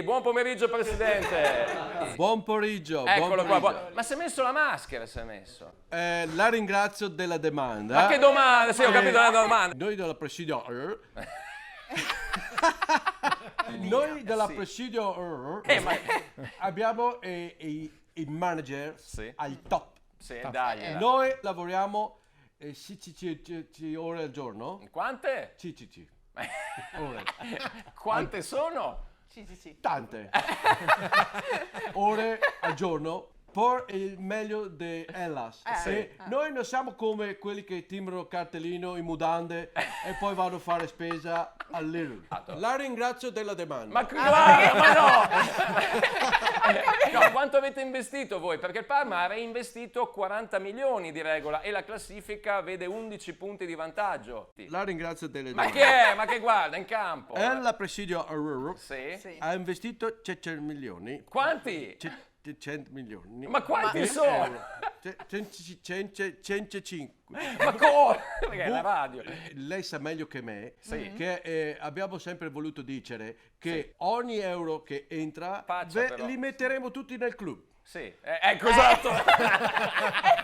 Buon pomeriggio, Presidente. Buon pomeriggio. Eccolo buon qua. pomeriggio. Ma si è messo la maschera, si è messo. La ringrazio della domanda. Ma che domanda? Sì, ho capito la domanda. Noi della Presidio Noi della Sì. Presidio Ma... abbiamo i manager Sì. al top. Sì, dai. Noi lavoriamo 16 ore al giorno. Quante? 16 ore. Quante sono? Tante ore al giorno per il meglio di Hellas. E noi non siamo come quelli che timbrano cartellino in mudande e poi vanno a fare spesa all'Lidl. La ringrazio della domanda. Ma guarda, ma no! No, quanto avete investito voi? Perché il Parma ha reinvestito 40 milioni di regola e la classifica vede 11 punti di vantaggio. La ringrazio delle Ma domande. che è? Ma che guarda, in campo? La Presidio Sì? ha investito 100 milioni. Quanti? 100 milioni. Ma quanti sono? 105. Ma come? Perché è la radio. Lei sa meglio che me Sì. che abbiamo sempre voluto dire che ogni euro che entra Faccia però. li metteremo tutti nel club. Sì, ecco esatto.